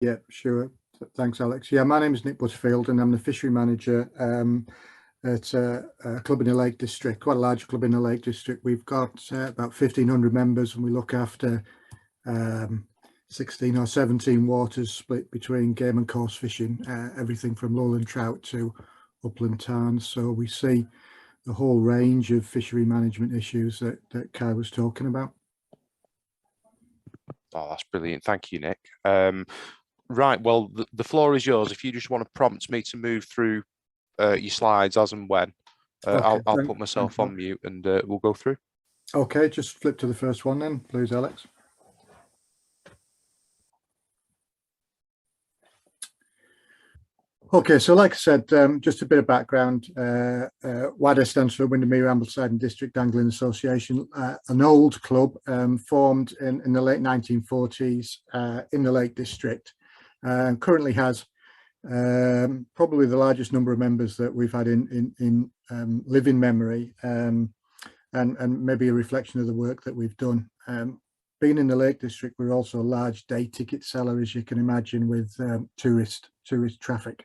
Yeah, sure. Thanks, Alex. Yeah, my name is Nick Butterfield, and I'm the fishery manager at a club in the Lake District, quite a large club in the Lake District. We've got about 1,500 members, and we look after 16 or 17 waters split between game and coarse fishing, everything from lowland trout to upland tarns. So we see the whole range of fishery management issues that Kai was talking about. Oh, that's brilliant. Thank you, Nick. Right, well, the floor is yours. If you just want to prompt me to move through your slides as and when, Okay, I'll put myself on mute and we'll go through. Okay, just flip to the first one then, please, Alex. Okay, so like I said, just a bit of background. WADA stands for Windemere, Ambleside and District Angling Association, an old club formed in the late 1940s in the Lake District, and currently has probably the largest number of members that we've had in living memory, and maybe a reflection of the work that we've done. Being in the Lake District, we're also a large day ticket seller, as you can imagine, with tourist traffic.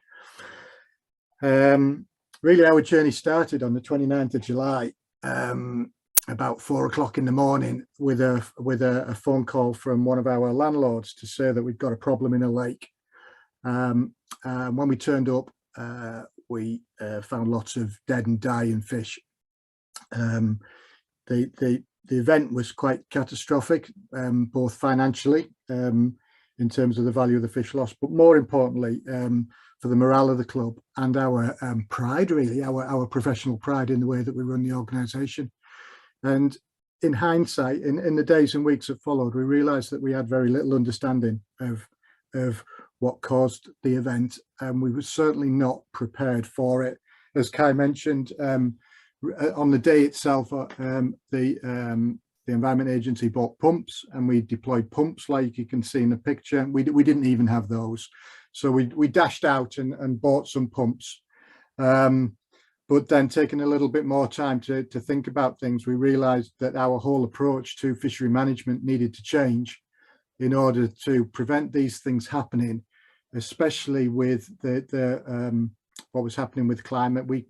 Really, our journey started on the 29th of July, about 4 o'clock in the morning, with a phone call from one of our landlords to say that we've got a problem in a lake. When we turned up, we found lots of dead and dying fish. The event was quite catastrophic, both financially, in terms of the value of the fish loss, but more importantly, for the morale of the club and our pride, really, our professional pride in the way that we run the organisation. And in hindsight, in the days and weeks that followed, we realised that we had very little understanding of what caused the event, and we were certainly not prepared for it. As Kai mentioned, on the day itself, the Environment Agency bought pumps, and we deployed pumps like you can see in the picture. We didn't even have those. So we dashed out and bought some pumps. But then, taking a little bit more time to think about things, we realized that our whole approach to fishery management needed to change in order to prevent these things happening, especially with what was happening with climate. We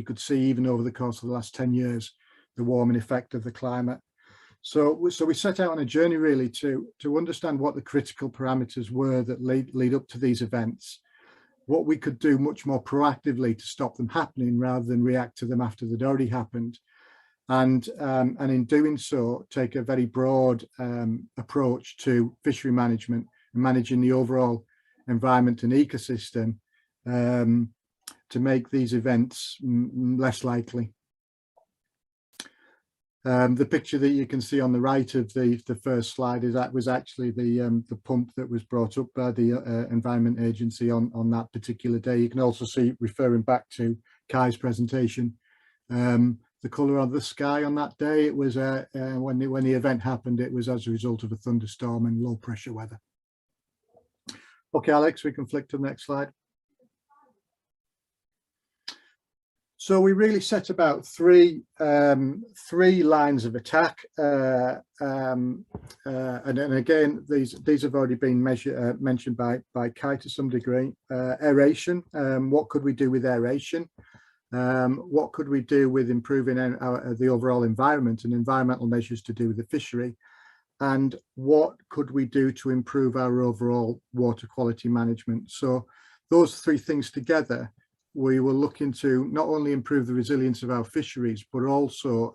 could see even over the course of the last 10 years the warming effect of the climate. So we set out on a journey really to understand what the critical parameters were that lead up to these events, what we could do much more proactively to stop them happening rather than react to them after they'd already happened, and in doing so take a very broad approach to fishery management and managing the overall environment and ecosystem, to make these events less likely. The picture that you can see on the right of the first slide was actually the pump that was brought up by the Environment Agency on that particular day. You can also see, referring back to Kai's presentation, the colour of the sky on that day. It was when the event happened, it was as a result of a thunderstorm and low pressure weather. Okay, Alex, we can flick to the next slide. So we really set about three lines of attack, and again, these have already been mentioned by Kai to some degree. Aeration. What could we do with aeration? What could we do with improving the overall environment and environmental measures to do with the fishery? And what could we do to improve our overall water quality management? So those three things together, we were looking to not only improve the resilience of our fisheries, but also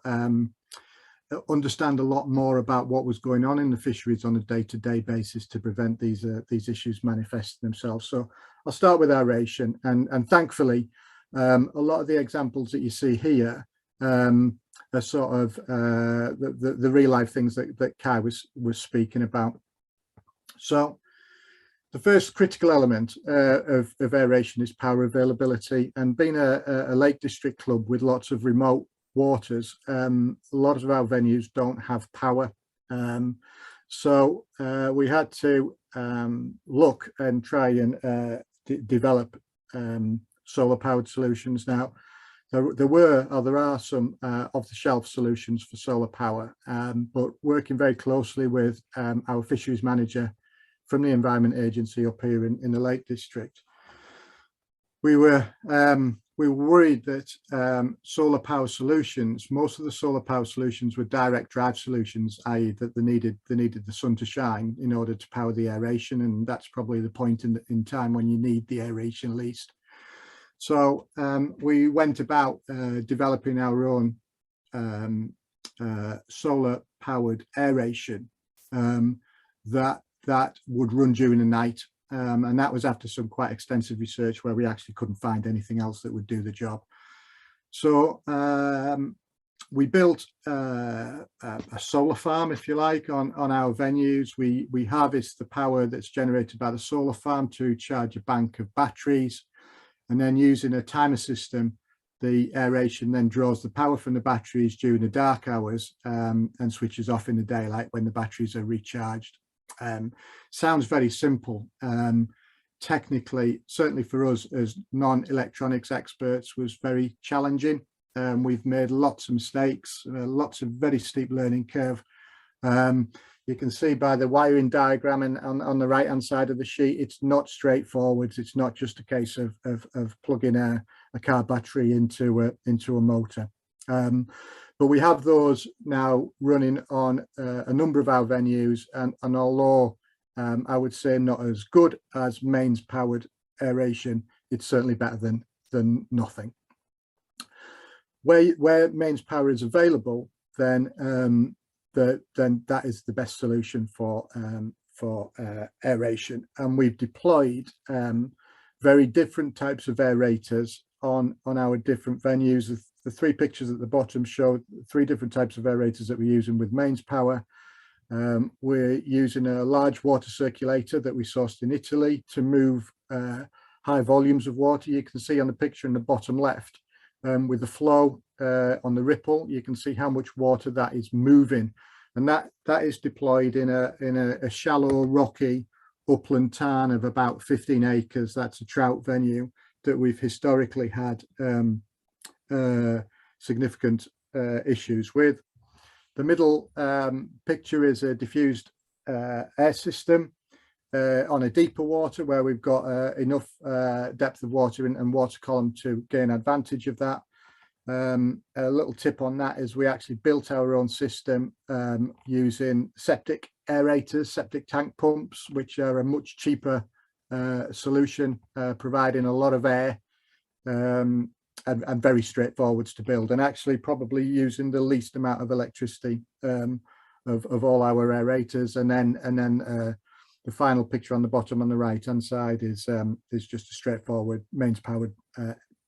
understand a lot more about what was going on in the fisheries on a day-to-day basis to prevent these issues manifesting themselves. So I'll start with aeration, and thankfully, a lot of the examples that you see here are sort of the real life things that Kai was speaking about. So the first critical element of aeration is power availability, and being a Lake District club with lots of remote waters, a lot of our venues don't have power. So we had to look and try and develop solar powered solutions. Now, there are some off-the-shelf solutions for solar power, but working very closely with our fisheries manager from the Environment Agency up here in the Lake District. We were worried that solar power solutions, most of the solar power solutions were direct drive solutions, i.e. that they needed the sun to shine in order to power the aeration, and that's probably the point in time when you need the aeration least. So we went about developing our own solar powered aeration that would run during the night. And that was after some quite extensive research where we actually couldn't find anything else that would do the job. So we built a solar farm, if you like, on our venues. We harvest the power that's generated by the solar farm to charge a bank of batteries, and then using a timer system, the aeration then draws the power from the batteries during the dark hours and switches off in the daylight when the batteries are recharged. Sounds very simple. Technically, certainly for us as non-electronics experts, was very challenging. We've made lots of mistakes, lots of very steep learning curve. You can see by the wiring diagram and on the right hand side of the sheet, it's not straightforward. It's not just a case of plugging a car battery into a motor. But we have those now running on a number of our venues, and although I would say not as good as mains powered aeration, it's certainly better than nothing. Where mains power is available, then that is the best solution for aeration, and we've deployed very different types of aerators on our different venues. The three pictures at the bottom show three different types of aerators that we're using with mains power. We're using a large water circulator that we sourced in Italy to move high volumes of water. You can see on the picture in the bottom left, with the flow on the ripple, you can see how much water that is moving, and that is deployed in a shallow, rocky upland tarn of about 15 acres. That's a trout venue that we've historically had significant issues with. The middle picture is a diffused air system on a deeper water where we've got enough depth of water and water column to gain advantage of that. A little tip on that is we actually built our own system using septic aerators, septic tank pumps, which are a much cheaper solution, providing a lot of air and very straightforward to build, and actually probably using the least amount of electricity of all our aerators. And then the final picture on the bottom on the right hand side is just a straightforward mains powered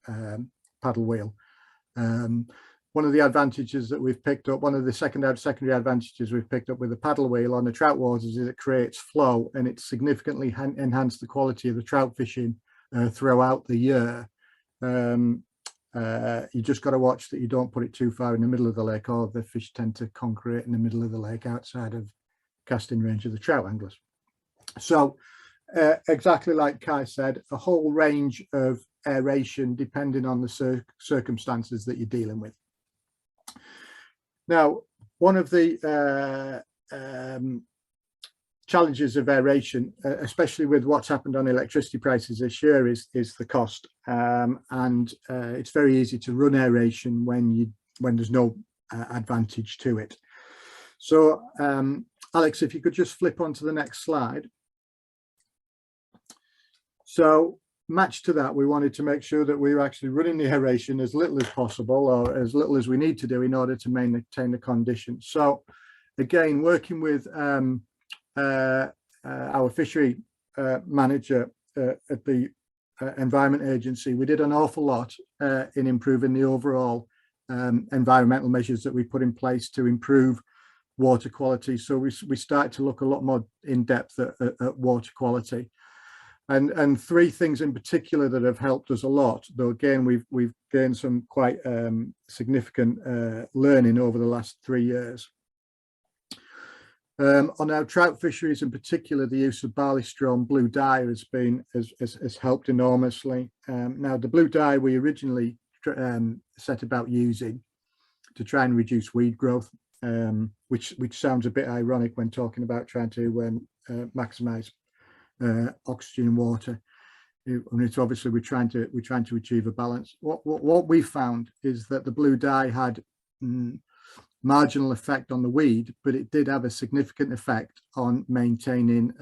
paddle wheel. One of the advantages that we've picked up, one of the secondary advantages we've picked up with the paddle wheel on the trout waters, is it creates flow, and it's significantly enhanced the quality of the trout fishing throughout the year. You just got to watch that you don't put it too far in the middle of the lake, or the fish tend to congregate in the middle of the lake outside of casting range of the trout anglers. So exactly like Kai said, a whole range of aeration depending on the circumstances that you're dealing with. Now, one of the challenges of aeration, especially with what's happened on electricity prices this year, is the cost, and it's very easy to run aeration when there's no advantage to it. So Alex, if you could just flip on to the next slide. So matched to that, we wanted to make sure that we were actually running the aeration as little as possible, or as little as we need to do in order to maintain the conditions. So again, working with our fishery manager at the Environment Agency, we did an awful lot in improving the overall environmental measures that we put in place to improve water quality. So we started to look a lot more in depth at water quality. And three things in particular that have helped us a lot, though again we've gained some quite significant learning over the last 3 years. On our trout fisheries in particular, the use of barley straw and blue dye has helped enormously. Now the blue dye we originally set about using to try and reduce weed growth, which sounds a bit ironic when talking about trying to maximize oxygen and water. And it's obviously we're trying to achieve a balance. What we found is that the blue dye had marginal effect on the weed, but it did have a significant effect on maintaining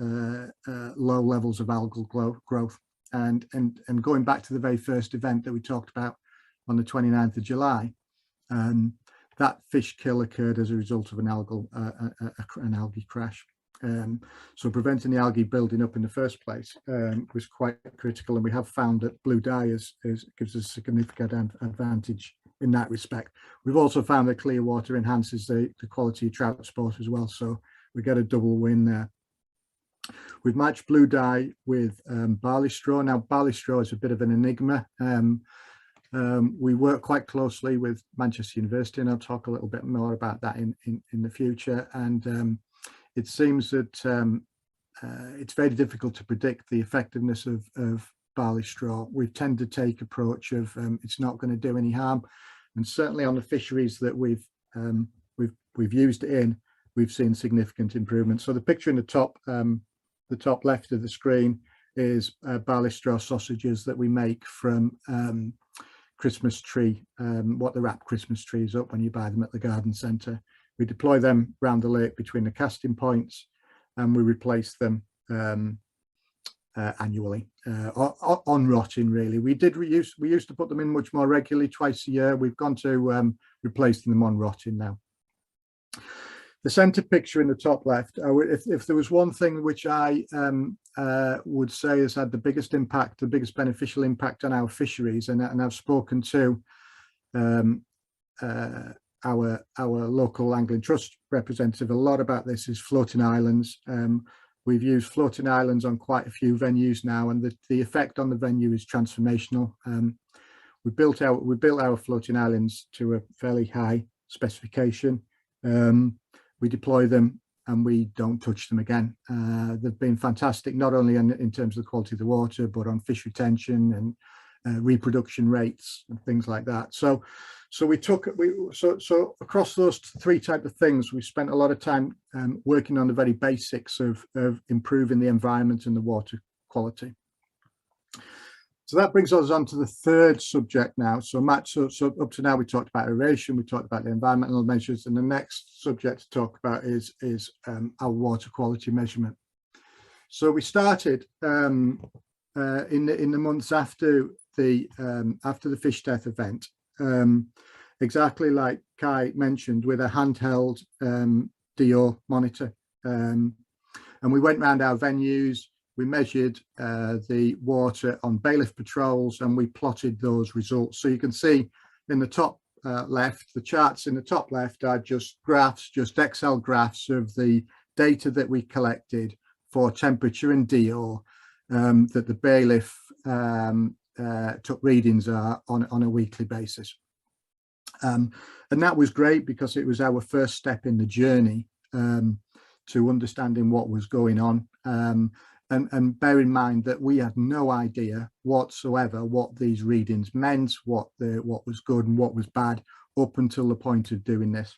low levels of algal growth. And going back to the very first event that we talked about on the 29th of July, that fish kill occurred as a result of an algae crash. So preventing the algae building up in the first place was quite critical, and we have found that blue dye gives us a significant advantage in that respect. We've also found that clear water enhances the quality of trout sport as well, so we get a double win there. We've matched blue dye with barley straw. Now, barley straw is a bit of an enigma. We work quite closely with Manchester University, and I'll talk a little bit more about that in the future. And it seems that it's very difficult to predict the effectiveness of barley straw. We tend to take approach of it's not going to do any harm, and certainly on the fisheries that we've used it in, we've seen significant improvement. So the picture in the top left of the screen is barley straw sausages that we make from Christmas tree, what the wrap Christmas trees up when you buy them at the garden centre. We deploy them around the lake between the casting points, and we replace them annually on rotting. Really, we used to put them in much more regularly, twice a year. We've gone to replacing them on rotting now. The centre picture in the top left, if there was one thing which I would say has had the biggest impact, the biggest beneficial impact on our fisheries, and I've spoken to our local Angling Trust representative a lot about this, is floating islands. We've used floating islands on quite a few venues now, and the effect on the venue is transformational. We built our floating islands to a fairly high specification. We deploy them and we don't touch them again. They've been fantastic, not only in terms of the quality of the water, but on fish retention and reproduction rates and things like that. So across those three types of things, we spent a lot of time working on the very basics of improving the environment and the water quality. So that brings us on to the third subject now. So Matt, so up to now we talked about aeration, we talked about the environmental measures, and the next subject to talk about is our water quality measurement. So we started in the months after the fish death event, exactly like Kai mentioned, with a handheld DO monitor, and we went around our venues. We measured the water on bailiff patrols, and we plotted those results. So you can see in the top left, the charts in the top left are just graphs, just Excel graphs of the data that we collected for temperature and DO that the bailiff took readings on a weekly basis. And that was great because it was our first step in the journey to understanding what was going on. And bear in mind that we had no idea whatsoever what these readings meant, what was good and what was bad, up until the point of doing this.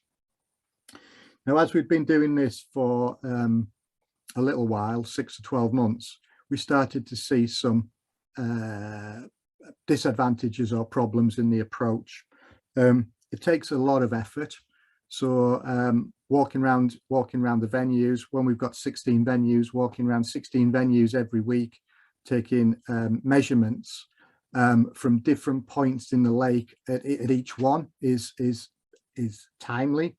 Now, as we've been doing this for a little while, 6 to 12 months, we started to see some disadvantages or problems in the approach. It takes a lot of effort. So walking around the venues, when we've got 16 venues, walking around 16 venues every week, taking measurements from different points in the lake at each one is timely.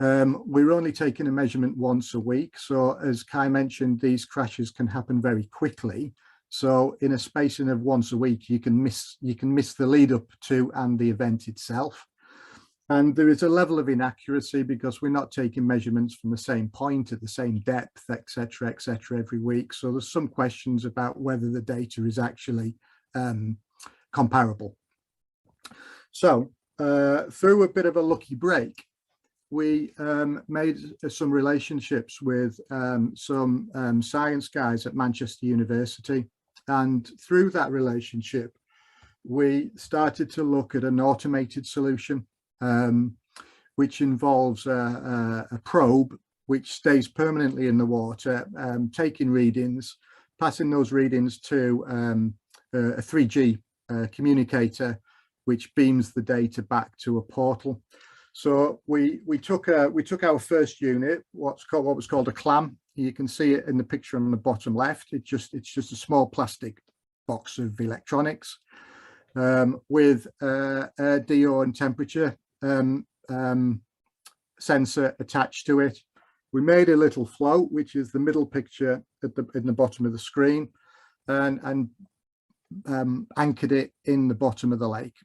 We're only taking a measurement once a week. So as Kai mentioned, these crashes can happen very quickly. So in a spacing of once a week, you can miss the lead up to and the event itself. And there is a level of inaccuracy because we're not taking measurements from the same point at the same depth, etc., every week. So there's some questions about whether the data is actually comparable. So through a bit of a lucky break, we made some relationships with some science guys at Manchester University. And through that relationship, we started to look at an automated solution, which involves a probe which stays permanently in the water, taking readings, passing those readings to a 3G communicator, which beams the data back to a portal. So we took our first unit, what was called a clam. You can see it in the picture on the bottom left. It's just a small plastic box of electronics with a DO and temperature sensor attached to it. We made a little float, which is the middle picture in the bottom of the screen, and anchored it in the bottom of the lake.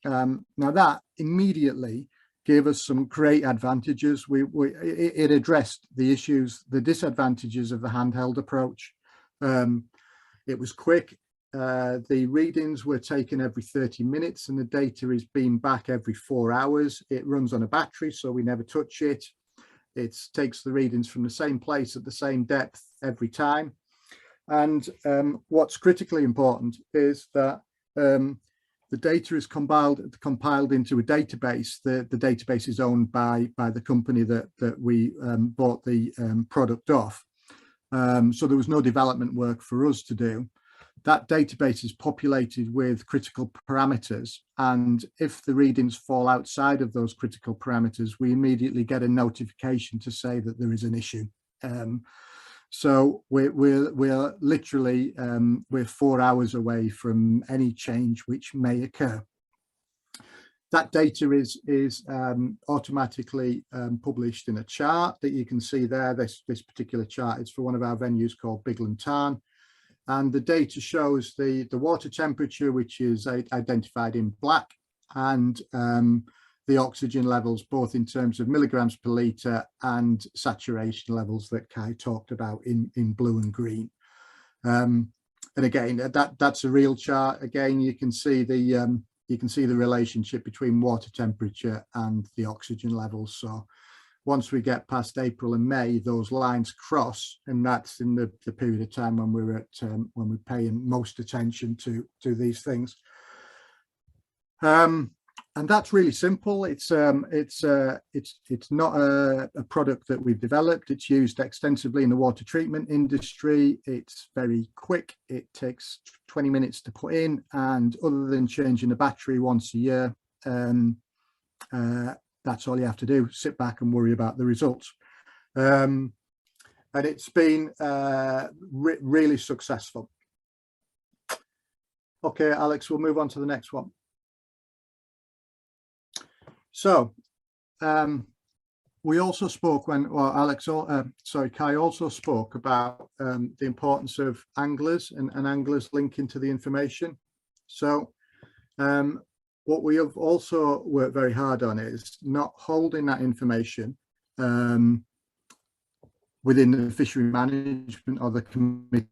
Now that immediately gave us some great advantages. It addressed the issues, the disadvantages of the handheld approach. It was quick. The readings were taken every 30 minutes and the data is beamed back every 4 hours. It runs on a battery, so we never touch it. It takes the readings from the same place at the same depth every time. And what's critically important is that the data is compiled into a database. The database is owned by the company that we bought the product off. So there was no development work for us to do. That database is populated with critical parameters, and if the readings fall outside of those critical parameters, we immediately get a notification to say that there is an issue. So we're literally we're 4 hours away from any change which may occur. That data is automatically published in a chart that you can see there. This particular chart is for one of our venues called Bigland Tarn, and the data shows the water temperature, which is identified in black, and the oxygen levels, both in terms of milligrams per litre and saturation levels that Kai talked about in blue and green. And again, that's a real chart. Again, you can see the relationship between water temperature and the oxygen levels. So once we get past April and May, those lines cross, and that's in the period of time when we're when we're paying most attention to these things. And that's really simple. It's not a product that we've developed. It's used extensively in the water treatment industry. It's very quick. It takes 20 minutes to put in, and other than changing the battery once a year, that's all you have to do. Sit back and worry about the results. And it's been really successful. Okay, Alex, we'll move on to the next one. So we also spoke Kai also spoke about the importance of anglers and anglers linking to the information. So what we have also worked very hard on is not holding that information within the fishery management or the committee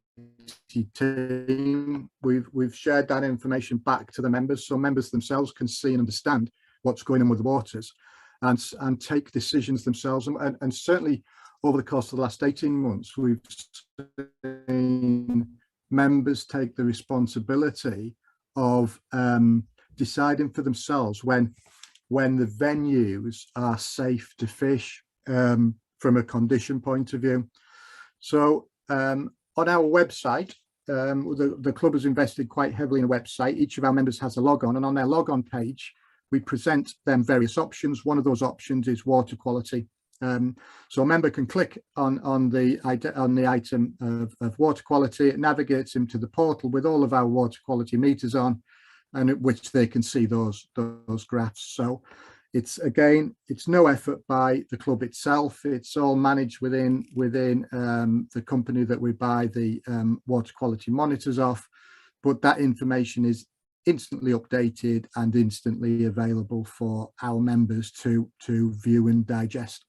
team. We've shared that information back to the members, so members themselves can see and understand what's going on with the waters and take decisions themselves. And certainly over the course of the last 18 months, we've seen members take the responsibility of deciding for themselves when the venues are safe to fish from a condition point of view. So on our website, the club has invested quite heavily in a website. Each of our members has a log-on, and on their log-on page, we present them various options. One of those options is water quality. So a member can click on the item of water quality. It navigates him to the portal with all of our water quality meters on, and at which they can see those graphs. So it's no effort by the club itself. It's all managed within the company that we buy the water quality monitors off, but that information is instantly updated and instantly available for our members to view and digest.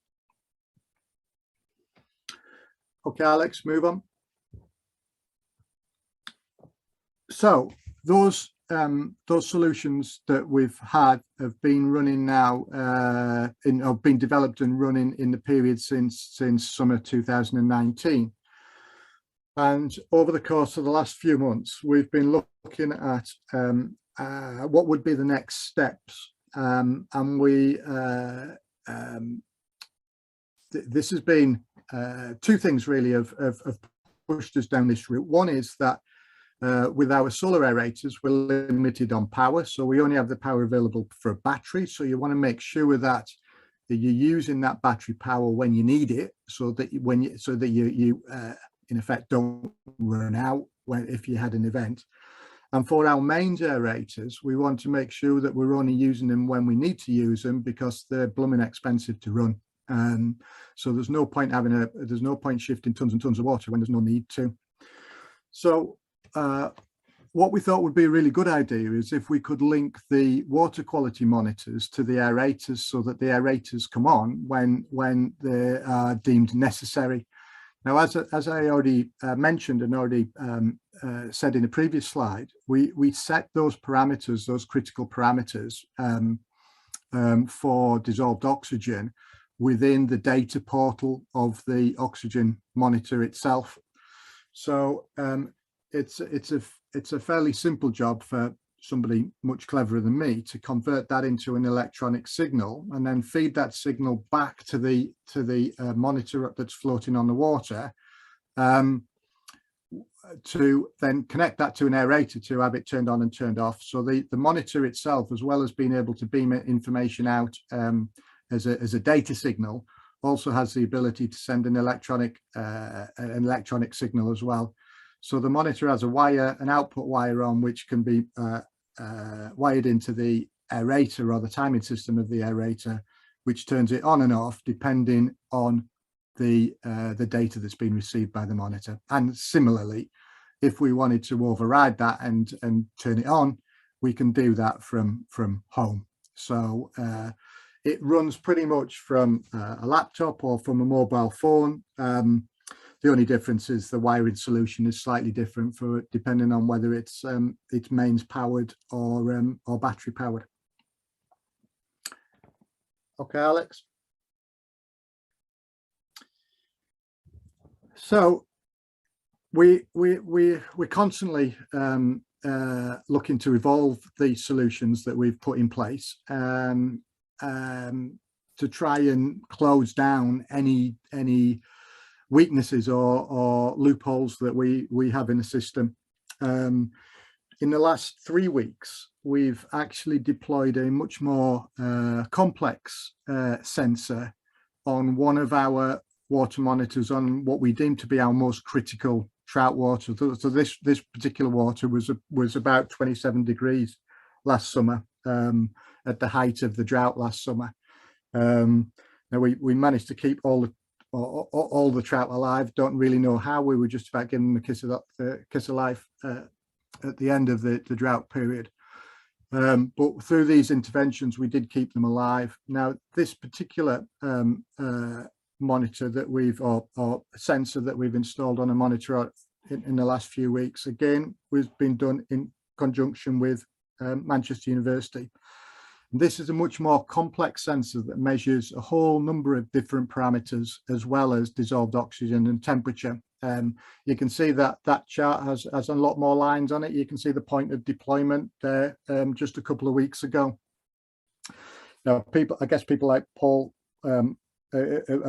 Okay, Alex, move on. So those solutions that we've had have been running now, have been developed and running in the period since summer 2019. And over the course of the last few months, we've been looking at what would be the next steps. And this has been two things really of pushed us down this route. One is that with our solar aerators, we're limited on power, so we only have the power available for a battery. So you want to make sure that you're using that battery power when you need it, so that you in effect don't run out if you had an event. And for our mains aerators, we want to make sure that we're only using them when we need to use them, because they're blooming expensive to run. So there's no point shifting tons and tons of water when there's no need to. So what we thought would be a really good idea is if we could link the water quality monitors to the aerators, so that the aerators come on when they are deemed necessary. Now, as I already mentioned and already said in a previous slide, we set those parameters, those critical parameters for dissolved oxygen within the data portal of the oxygen monitor itself. So it's a fairly simple job for somebody much cleverer than me to convert that into an electronic signal and then feed that signal back to the monitor that's floating on the water, to then connect that to an aerator to have it turned on and turned off. So the monitor itself, as well as being able to beam information out as a data signal, also has the ability to send an electronic signal as well. So the monitor has an output wire on, which can be wired into the aerator or the timing system of the aerator, which turns it on and off depending on the data that's been received by the monitor. And similarly, if we wanted to override that and turn it on, we can do that from home. So it runs pretty much from a laptop or from a mobile phone. The only difference is the wiring solution is slightly different depending on whether it's mains powered or battery powered. Okay, Alex. So we're constantly looking to evolve the solutions that we've put in place to try and close down any weaknesses or loopholes that we have in the system. In the last 3 weeks, we've actually deployed a much more complex sensor on one of our water monitors on what we deem to be our most critical trout water. So this particular water was about 27 degrees last summer, at the height of the drought last summer. Now we managed to keep all the trout alive. Don't really know how. We were just about giving them a kiss of life at the end of the drought period. But through these interventions, we did keep them alive. Now, this particular monitor that or sensor that we've installed on a monitor in the last few weeks, again, was been done in conjunction with Manchester University. This is a much more complex sensor that measures a whole number of different parameters, as well as dissolved oxygen and temperature. You can see that chart has a lot more lines on it. You can see the point of deployment there just a couple of weeks ago. Now, I guess people like Paul are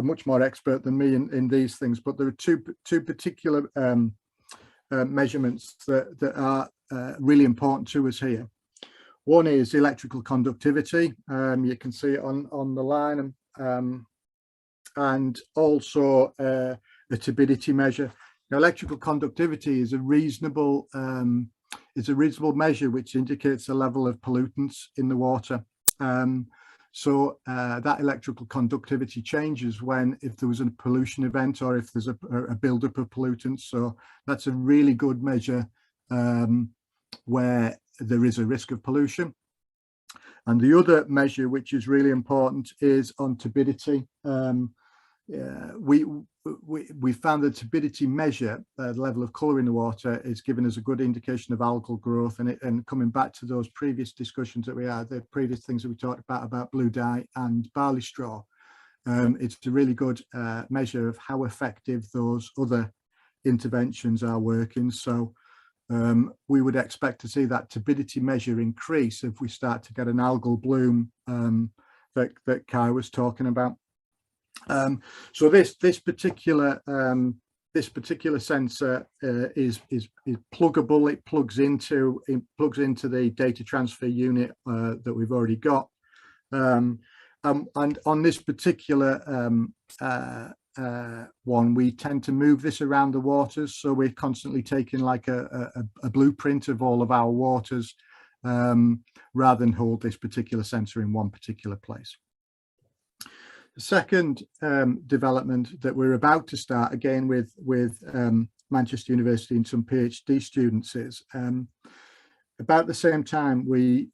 much more expert than me in these things, but there are two particular measurements that are really important to us here. One is electrical conductivity. You can see it on the line, and also a turbidity measure. Now, electrical conductivity is a reasonable measure which indicates the level of pollutants in the water. So that electrical conductivity changes if there was a pollution event or if there's a buildup of pollutants. So that's a really good measure where there is a risk of pollution. And the other measure, which is really important, is on turbidity. We found the turbidity measure, the level of colour in the water, is giving us a good indication of algal growth. And coming back to those previous discussions that we had, the previous things that we talked about blue dye and barley straw, it's a really good measure of how effective those other interventions are working. So we would expect to see that turbidity measure increase if we start to get an algal bloom that Kai was talking about. So this particular this particular sensor is pluggable. It plugs into the data transfer unit that we've already got. And on this particular one, we tend to move this around the waters, so we're constantly taking like a blueprint of all of our waters, rather than hold this particular sensor in one particular place. The second development that we're about to start, again with Manchester University and some PhD students, is about the same time we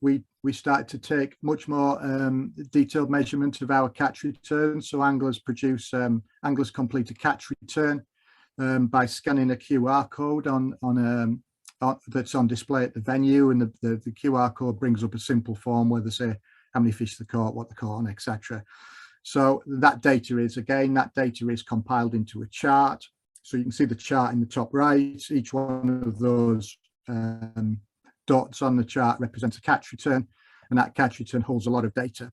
started to take much more detailed measurement of our catch returns. So anglers complete a catch return by scanning a QR code that's on display at the venue, and the QR code brings up a simple form where they say how many fish they caught, what they caught on, etc. So that data is compiled into a chart. So you can see the chart in the top right. Each one of those dots on the chart represents a catch return, and that catch return holds a lot of data.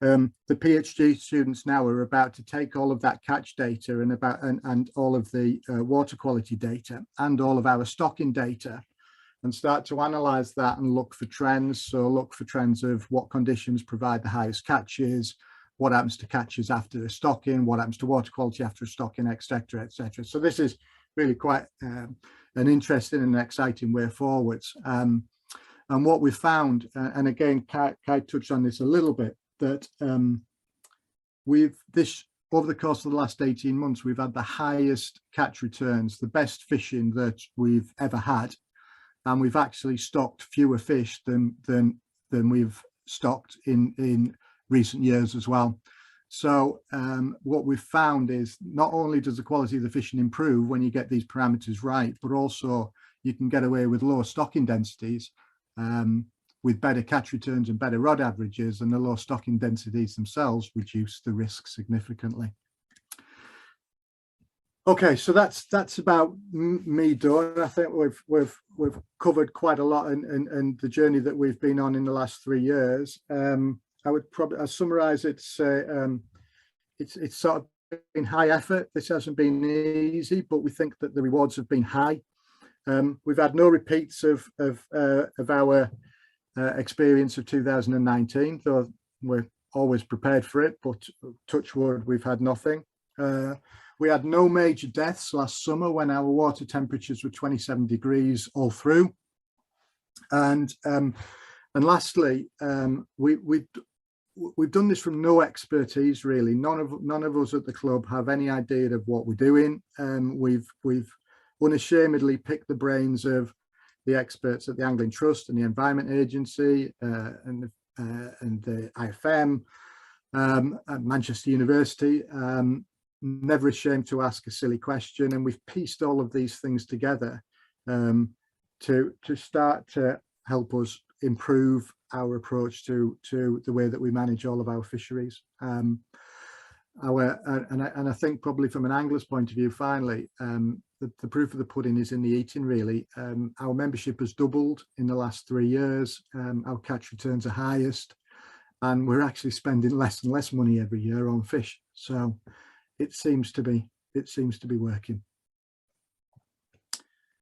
The PhD students now are about to take all of that catch data and all of the water quality data and all of our stocking data, and start to analyze that and look for trends. So look for trends of what conditions provide the highest catches, what happens to catches after a stocking, what happens to water quality after a stocking, etc., etc. So this is really quite an interesting and exciting way forwards. And what we found, and again, Kai touched on this a little bit, that over the course of the last 18 months, we've had the highest catch returns, the best fishing that we've ever had, and we've actually stocked fewer fish than we've stocked in recent years as well. So what we've found is not only does the quality of the fishing improve when you get these parameters right, but also you can get away with lower stocking densities with better catch returns and better rod averages, and the low stocking densities themselves reduce the risk significantly. Okay, so that's about me done. I think we've covered quite a lot in the journey that we've been on in the last 3 years. I would probably summarize it to say it's sort of been high effort. This hasn't been easy, but we think that the rewards have been high. We've had no repeats of our experience of 2019, though we're always prepared for it, but touch wood, we've had nothing. We had no major deaths last summer when our water temperatures were 27 degrees all through. And lastly, we've done this from no expertise, really. None of us at the club have any idea of what we're doing. We've unashamedly picked the brains of the experts at the Angling Trust and the Environment Agency and the IFM, at Manchester University. Never ashamed to ask a silly question, and we've pieced all of these things together to start to help us improve our approach to the way that we manage all of our fisheries. And I think probably from an angler's point of view, finally, the proof of the pudding is in the eating, really. Our membership has doubled in the last 3 years. Our catch returns are highest, and we're actually spending less and less money every year on fish. So it seems to be working.